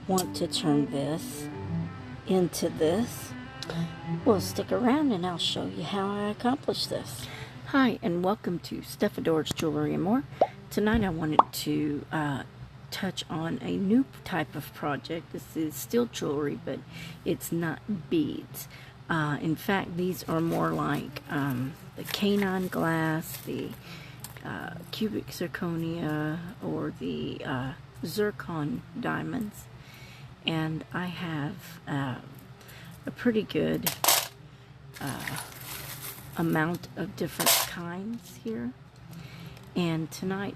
want to turn this into this, well, stick around and I'll show you how I accomplish this. Hi, and welcome to Stefador's Jewelry and More. Tonight I wanted to touch on a new type of project. This is still jewelry, but it's not beads. In fact, these are more like the canine glass, the cubic zirconia, or the zircon diamonds. And I have a pretty good amount of different kinds here. And tonight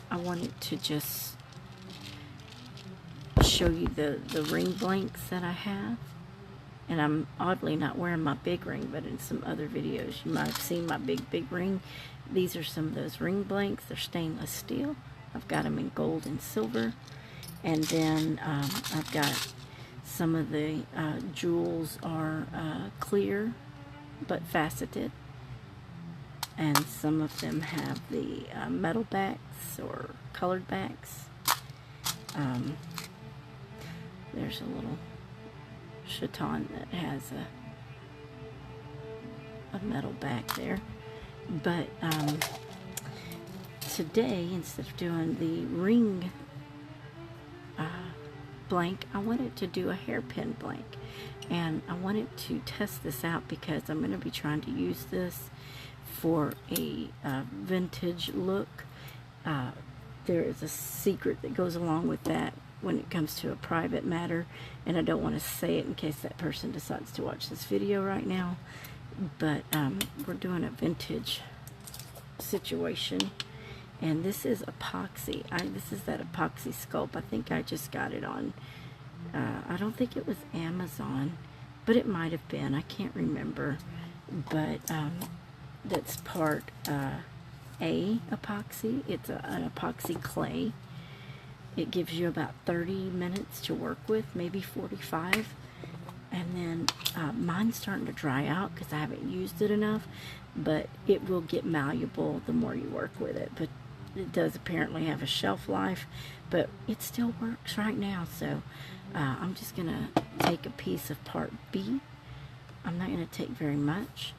I wanted to just show you the ring blanks that I have. And I'm oddly not wearing my big ring, but in some other videos you might have seen my big ring. These are some of those ring blanks. They're stainless steel. I've got them in gold and silver. And then I've got some of the jewels are clear but faceted. And some of them have the metal backs or colored backs. There's a little chaton that has a metal back there. But today, instead of doing the ring blank, I wanted to do a hairpin blank. And I wanted to test this out because I'm going to be trying to use this for a vintage look. There is a secret that goes along with that when it comes to a private matter, and I don't want to say it in case that person decides to watch this video right now, but we're doing a vintage situation, and this is epoxy. This is that epoxy sculpt. I think I just got it on, I don't think it was Amazon, but it might have been. I can't remember, but that's part A epoxy. It's an epoxy clay. It gives you about 30 minutes to work with, maybe 45. And then mine's starting to dry out because I haven't used it enough, but it will get malleable the more you work with it. But it does apparently have a shelf life, but it still works right now. So I'm just going to take a piece of part B. I'm not going to take very much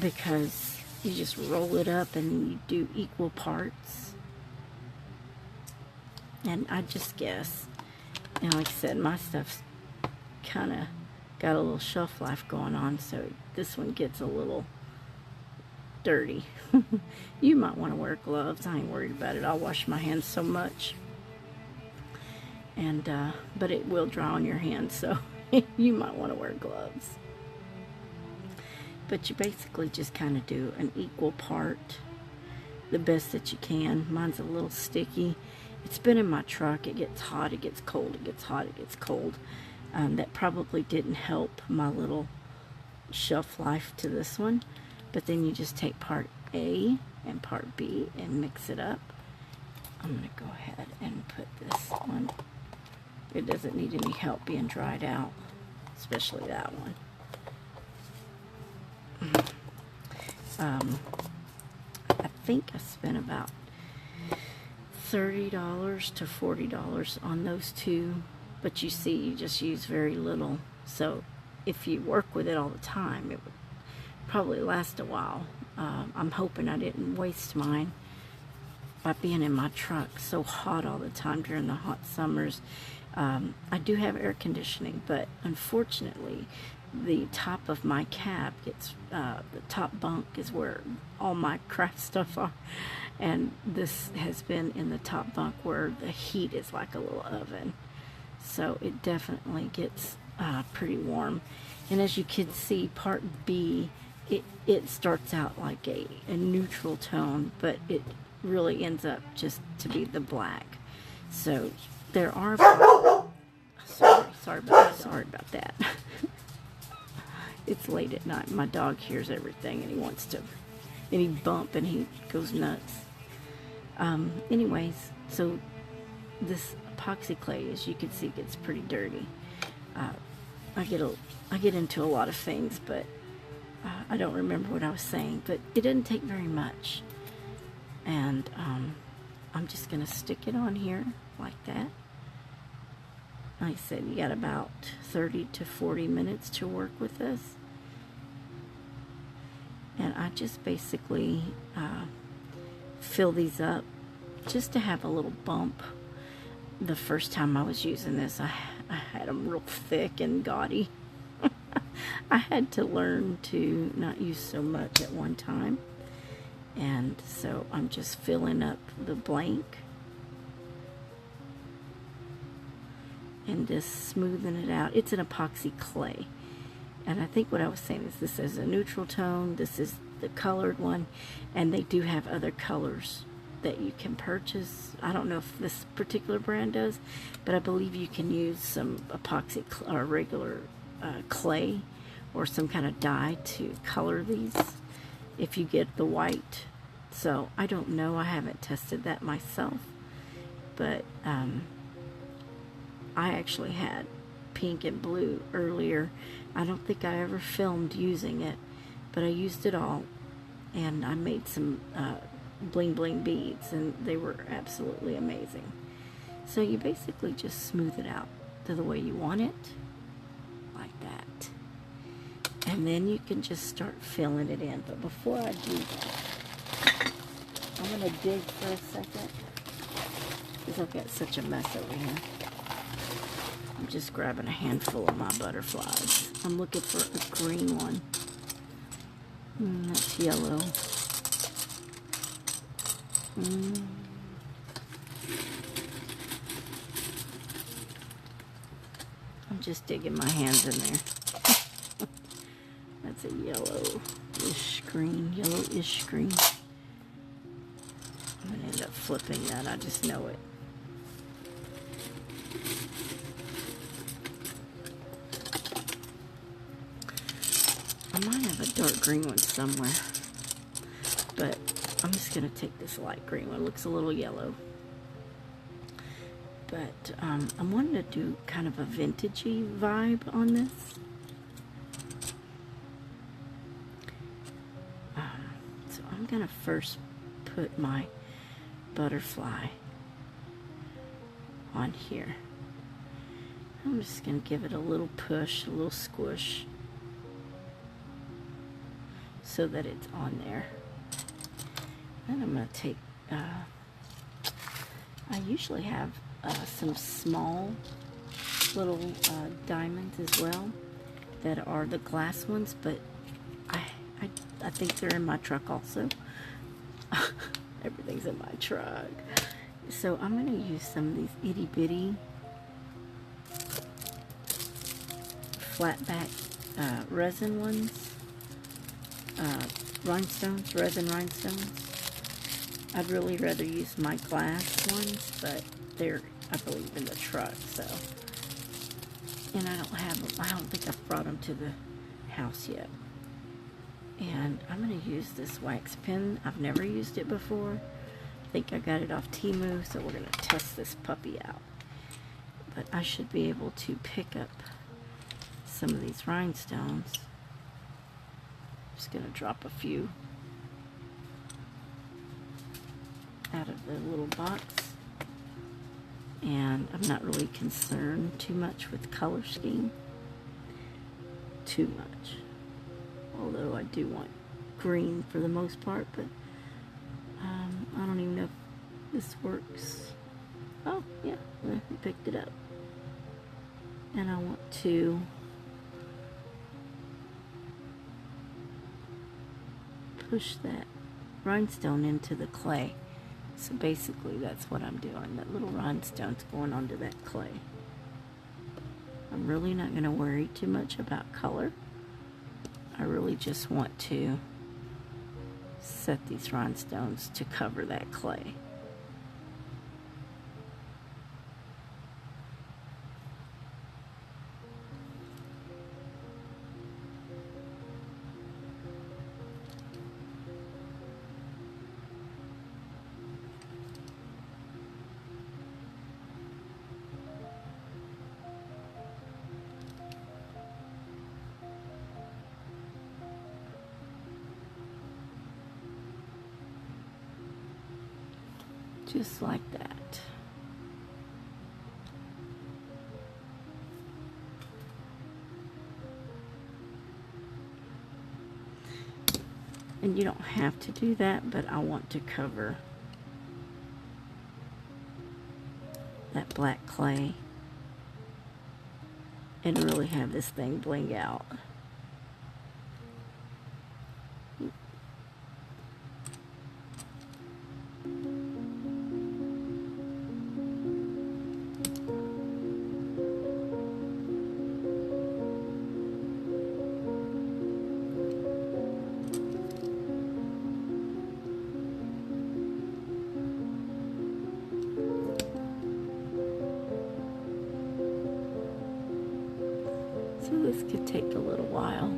because you just roll it up and you do equal parts. And I just guess, and like I said, my stuff's kind of got a little shelf life going on, so this one gets a little dirty. You might want to wear gloves. I ain't worried about it. I'll wash my hands so much. And but it will dry on your hands, so you might want to wear gloves. But you basically just kind of do an equal part, the best that you can. Mine's a little sticky. It's been in my truck. It gets hot, it gets cold, it gets hot, it gets cold. That probably didn't help my little shelf life to this one. But then you just take part A and part B and mix it up. I'm going to go ahead and put this one. It doesn't need any help being dried out, especially that one. I think I spent about $30 to $40 on those two, but you see, you just use very little. So if you work with it all the time, it would probably last a while. I'm hoping I didn't waste mine by being in my truck so hot all the time during the hot summers. I do have air conditioning, but unfortunately the top of my cab gets, the top bunk is where all my craft stuff are. And this has been in the top bunk where the heat is like a little oven. So it definitely gets pretty warm. And as you can see, part B, it starts out like a neutral tone, but it really ends up just to be the black. So there are... Sorry about that. It's late at night. My dog hears everything and he wants to... any bump and he goes nuts. Anyways, so this epoxy clay, as you can see, gets pretty dirty. I get into a lot of things, but I don't remember what I was saying. But it didn't take very much, and I'm just gonna stick it on here like that. like I said, you got about 30 to 40 minutes to work with this. And I just basically fill these up just to have a little bump. The first time I was using this, I had them real thick and gaudy. I had to learn to not use so much at one time. And so I'm just filling up the blank and just smoothing it out. It's an epoxy clay. And I think what I was saying is this is a neutral tone, this is the colored one, and they do have other colors that you can purchase. I don't know if this particular brand does, but I believe you can use some epoxy or regular clay or some kind of dye to color these if you get the white. So I don't know, I haven't tested that myself, but I actually had pink and blue earlier. I don't think I ever filmed using it, but I used it all, and I made some bling bling beads, and they were absolutely amazing. So you basically just smooth it out to the way you want it, like that. And then you can just start filling it in. But before I do that, I'm going to dig for a second, because I've got such a mess over here. I'm just grabbing a handful of my butterflies. I'm looking for a green one. That's yellow. I'm just digging my hands in there. That's a yellow-ish green, yellow-ish green. I'm going to end up flipping that, I just know it. I might have a dark green one somewhere, but I'm just going to take this light green one. It looks a little yellow. But I'm wanting to do kind of a vintagey vibe on this. So I'm going to first put my butterfly on here. I'm just going to give it a little push, a little squish, so that it's on there. And I'm going to take, I usually have some small little diamonds as well that are the glass ones, but I think they're in my truck also. Everything's in my truck. So I'm going to use some of these itty bitty flat back resin ones. Rhinestones, resin rhinestones. I'd really rather use my glass ones, but they're, I believe, in the truck, so. And I don't have them, I don't think I've brought them to the house yet. And I'm going to use this wax pen. I've never used it before. I think I got it off Temu, so we're going to test this puppy out. But I should be able to pick up some of these rhinestones. Just going to drop a few out of the little box. And I'm not really concerned too much with color scheme. Too much. Although I do want green for the most part, but I don't even know if this works. Oh, yeah, I picked it up. And I want to push that rhinestone into the clay. So basically that's what I'm doing. That little rhinestone's going onto that clay. I'm really not going to worry too much about color. I really just want to set these rhinestones to cover that clay. Just like that. And you don't have to do that, but I want to cover that black clay and really have this thing bling out. So this could take a little while.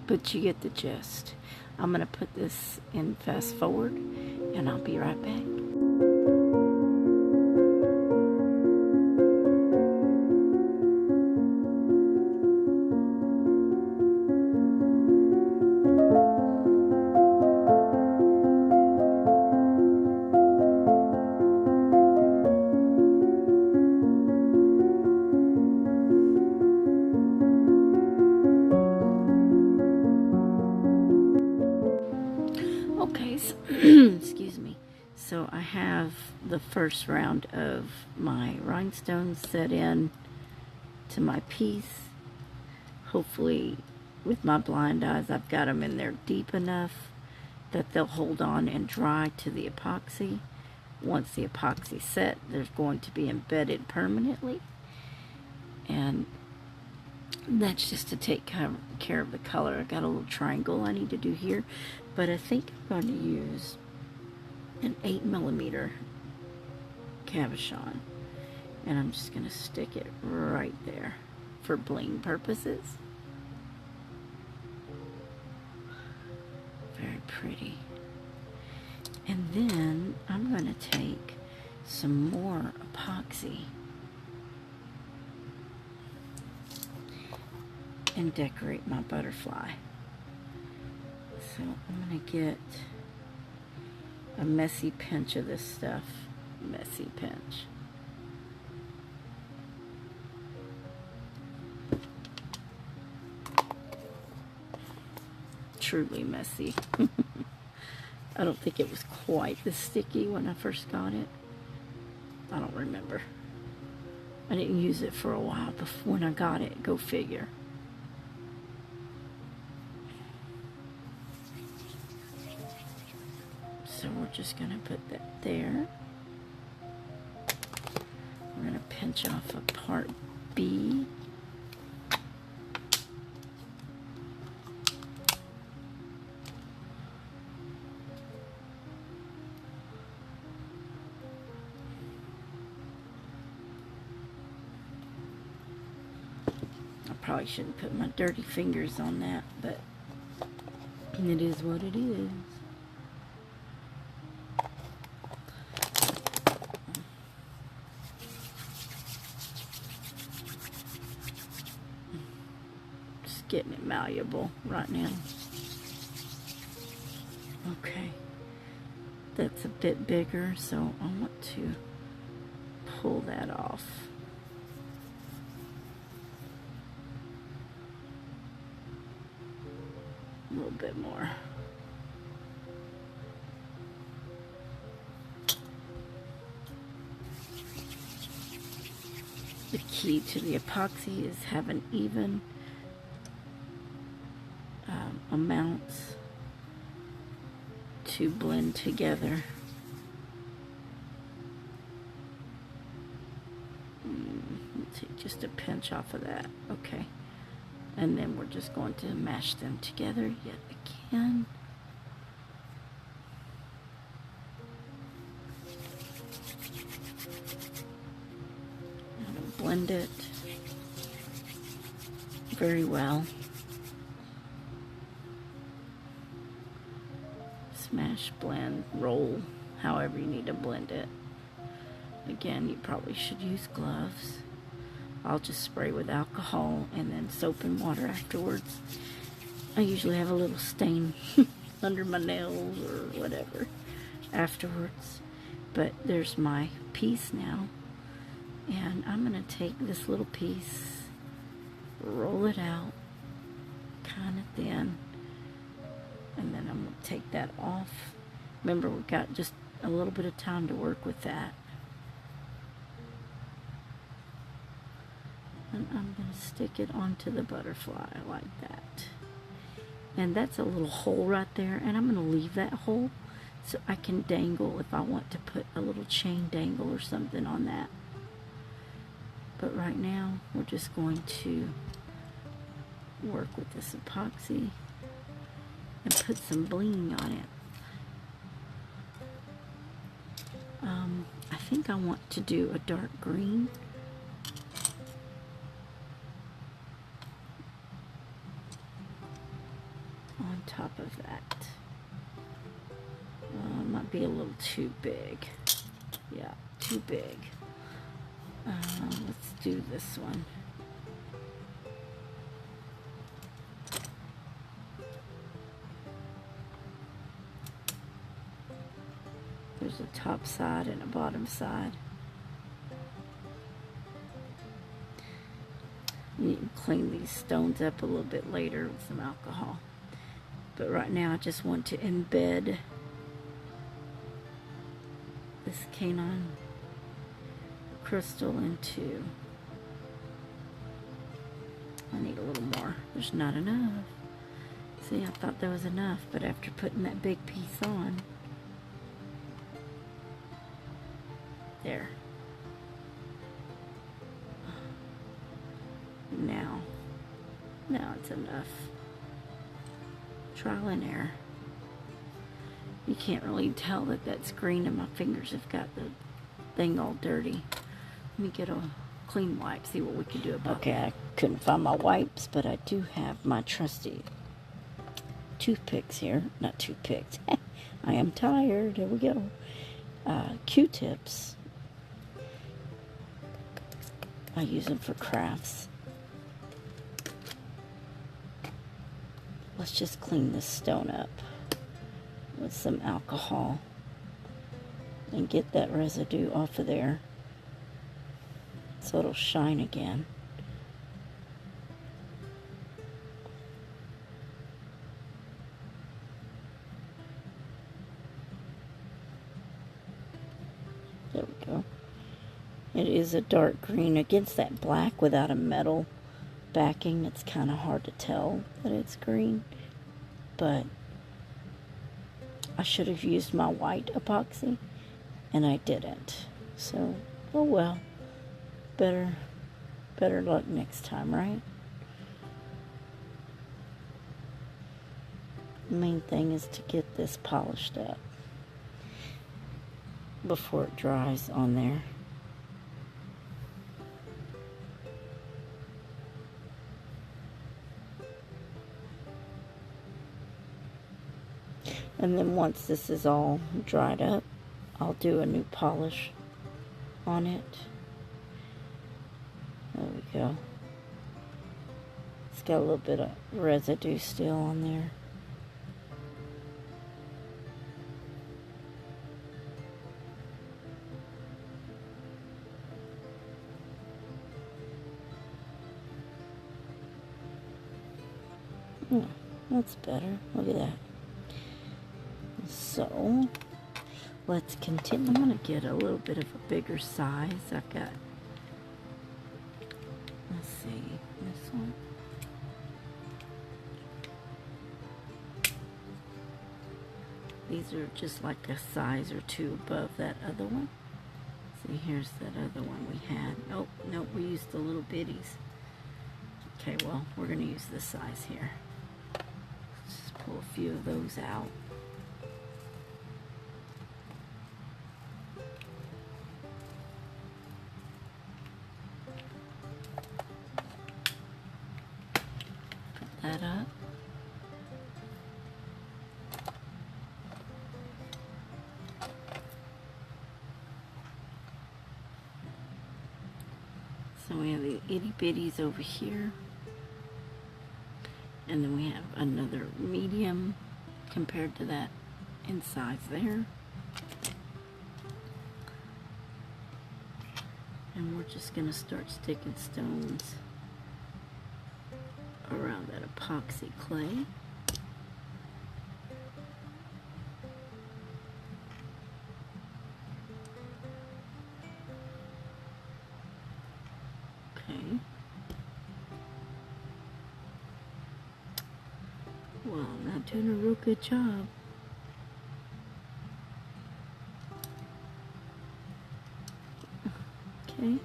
But you get the gist. I'm going to put this in fast forward and I'll be right back. Okay, so, excuse me. So I have the first round of my rhinestones set in to my piece. Hopefully with my blind eyes I've got them in there deep enough that they'll hold on and dry to the epoxy. Once the epoxy set, they're going to be embedded permanently. And that's just to take care of the color. I got a little triangle I need to do here, but I think I'm going to use an 8mm cabochon, and I'm just going to stick it right there for bling purposes. Very pretty. And then I'm going to take some more epoxy and decorate my butterfly. So I'm going to get a messy pinch of this stuff. Messy pinch. Truly messy. I don't think it was quite this sticky when I first got it. I don't remember. I didn't use it for a while before when I got it. Go figure. So we're just going to put that there. We're going to pinch off a part B. I probably shouldn't put my dirty fingers on that, but it is what it is. Getting it malleable right now. Okay, that's a bit bigger, so I want to pull that off. A little bit more. The key to the epoxy is having even amounts to blend together. Let's take just a pinch off of that. Okay, and then we're just going to mash them together yet again. And blend it very well. Smash, blend, roll, however you need to blend it. Again, you probably should use gloves. I'll just spray with alcohol and then soap and water afterwards. I usually have a little stain under my nails or whatever afterwards. But there's my piece now. And I'm going to take this little piece, roll it out kind of thin, and then I'm going to take that off. Remember, we've got just a little bit of time to work with that. And I'm going to stick it onto the butterfly like that. And that's a little hole right there, and I'm going to leave that hole so I can dangle if I want to put a little chain dangle or something on that. But right now, we're just going to work with this epoxy and put some bling on it. I think I want to do a dark green. On top of that. Might be a little too big. Yeah, too big. Let's do this one. There's a top side and a bottom side. You can clean these stones up a little bit later with some alcohol. But right now I just want to embed this canine crystal into. I need a little more. There's not enough. See, I thought there was enough, but after putting that big piece on, there. Now it's enough. Trial and error. You can't really tell that that's green, and my fingers have got the thing all dirty. Let me get a clean wipe, see what we can do about it. Okay, I couldn't find my wipes, but I do have my trusty toothpicks here. Not toothpicks. I am tired. There we go. Q-tips. I use them for crafts. Let's just clean this stone up with some alcohol and get that residue off of there so it'll shine again. There we go. It is a dark green against that black without a metal backing. It's kind of hard to tell that it's green, but I should have used my white epoxy and I didn't. So, oh well. Better luck next time, right? The main thing is to get this polished up before it dries on there. And then once this is all dried up, I'll do a new polish on it. There we go. It's got a little bit of residue still on there. Yeah, that's better. Look at that. So, let's continue. I'm going to get a little bit of a bigger size. I've got, let's see, this one. These are just like a size or two above that other one. See, here's that other one we had. Oh, no, we used the little bitties. Okay, well, we're going to use this size here. Let's just pull a few of those out. That up. two itty bitties over here. And then we have another medium compared to that in size there. And we're just going to start sticking stones around that epoxy clay. Okay. Well, I'm not doing a real good job. Okay.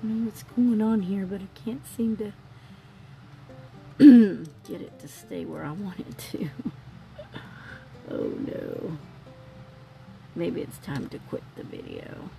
I don't know what's going on here, but I can't seem to get it to stay where I want it to. Oh no. Maybe it's time to quit the video.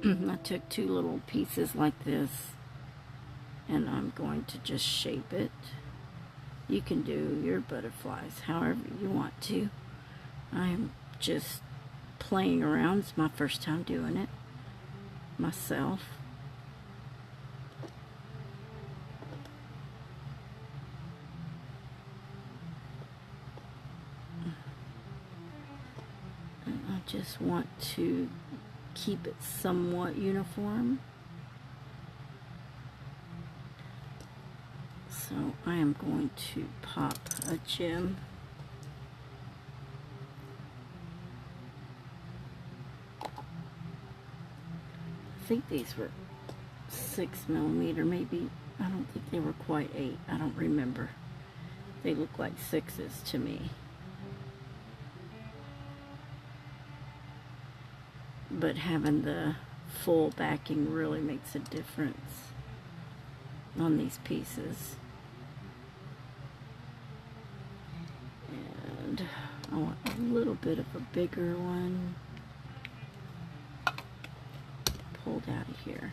I took two little pieces like this and I'm going to just shape it. You can do your butterflies however you want to. I'm just playing around. It's my first time doing it myself. And I just want to keep it somewhat uniform. So I am going to pop a gem. I think these were 6mm, maybe. I don't think they were quite 8. I don't remember. They look like 6s to me. But having the full backing really makes a difference on these pieces. And I want a little bit of a bigger one pulled out of here.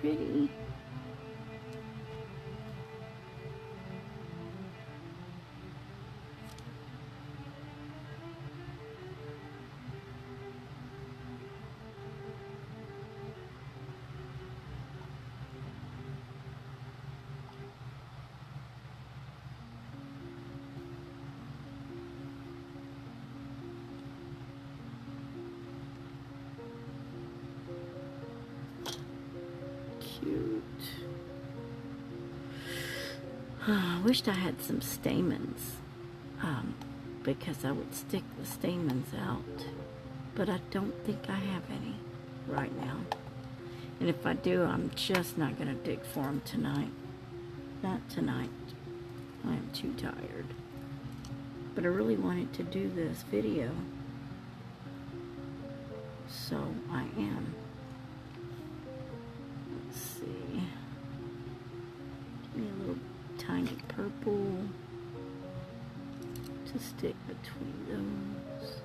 Pretty. I wished I had some stamens, because I would stick the stamens out, but I don't think I have any right now. And if I do, I'm just not going to dig for them tonight. Not tonight. I am too tired. But I really wanted to do this video, so I am. Let's see. Give me a little tiny purple to stick between those.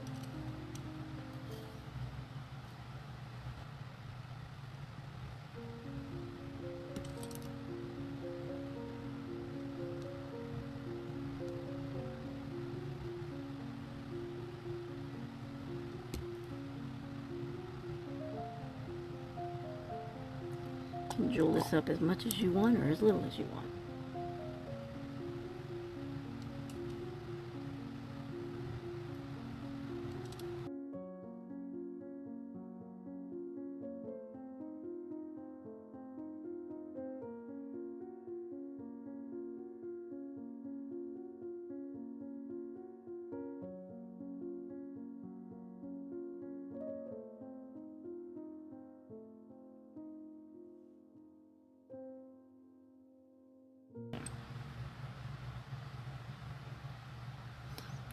can jewel this up as much as you want or as little as you want.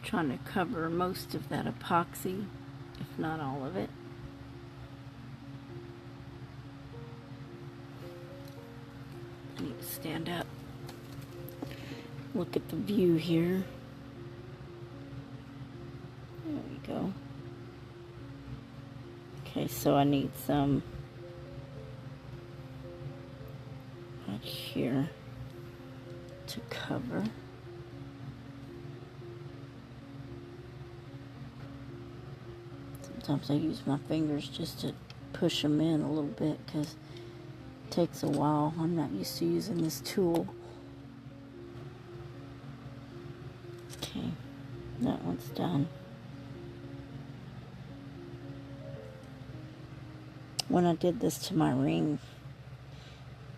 Trying to cover most of that epoxy, if not all of it. I need to stand up. Look at the view here. There we go. Okay, so I need some right here to cover. Sometimes I use my fingers just to push them in a little bit because it takes a while. I'm not used to using this tool. Okay, that one's done. When I did this to my ring,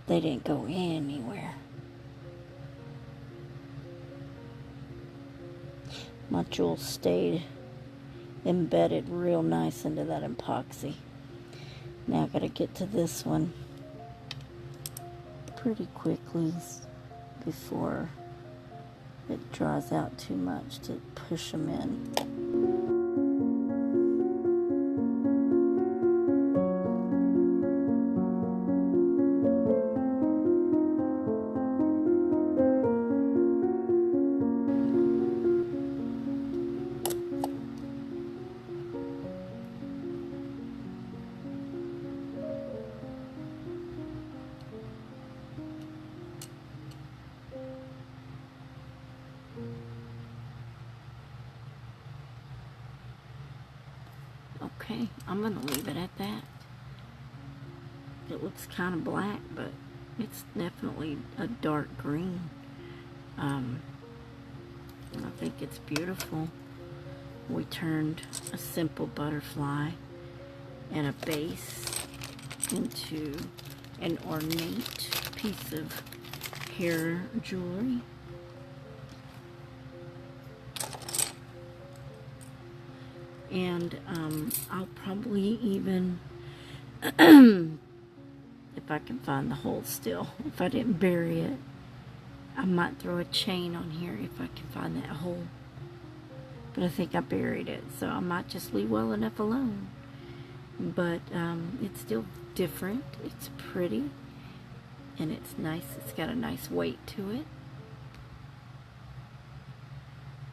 they didn't go anywhere. My jewels stayed embedded real nice into that epoxy. Now I gotta get to this one pretty quickly before it dries out too much to push them in. Okay, I'm going to leave it at that. It looks kind of black, but it's definitely a dark green. I think it's beautiful. We turned a simple butterfly and a base into an ornate piece of hair jewelry. And I'll probably even, if I can find the hole still, if I didn't bury it, I might throw a chain on here if I can find that hole. But I think I buried it, so I might just leave well enough alone. But it's still different. It's pretty, and it's nice. It's got a nice weight to it.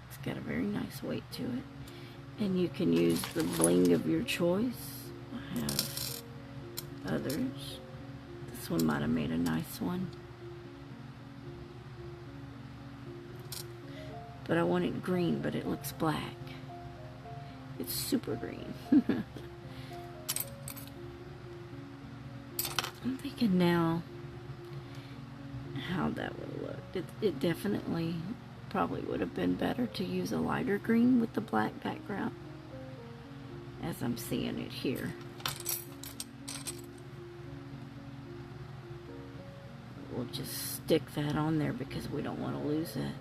It's got a very nice weight to it. And you can use the bling of your choice. I have others. This one might have made a nice one. But I want it green, but it looks black. It's super green. I'm thinking now how that would look. It definitely probably would have been better to use a lighter green with the black background, as I'm seeing it here. We'll just stick that on there because we don't want to lose it.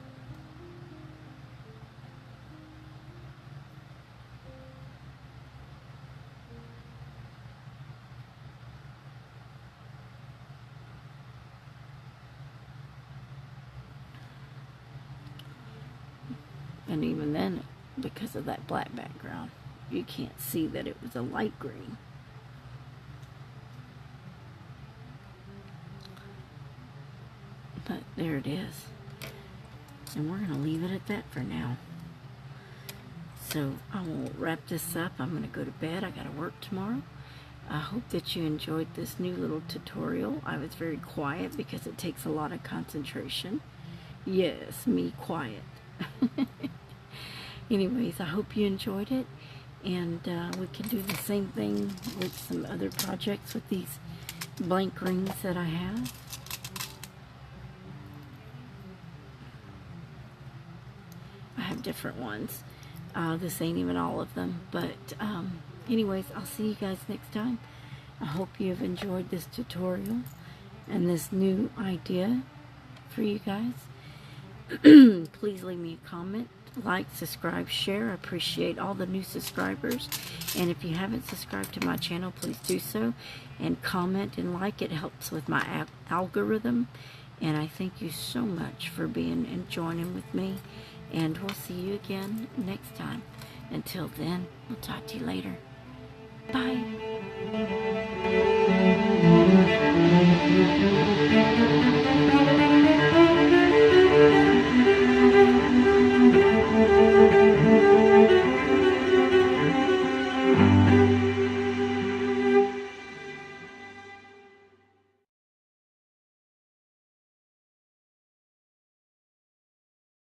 And even then, because of that black background, you can't see that it was a light green. But there it is. And we're going to leave it at that for now. So I will wrap this up. I'm going to go to bed. I got to work tomorrow. I hope that you enjoyed this new little tutorial. I was very quiet because it takes a lot of concentration. Yes, me quiet. Anyways, I hope you enjoyed it, and we can do the same thing with some other projects with these blank rings that I have. I have different ones. This ain't even all of them, but anyways, I'll see you guys next time. I hope you've enjoyed this tutorial and this new idea for you guys. Please leave me a comment, like, subscribe, share. I appreciate all the new subscribers, and if you haven't subscribed to my channel, please do so, and comment and like. It helps with my algorithm, and I thank you so much for being and joining with me, and we'll see you again next time. Until then, we'll talk to you later. Bye.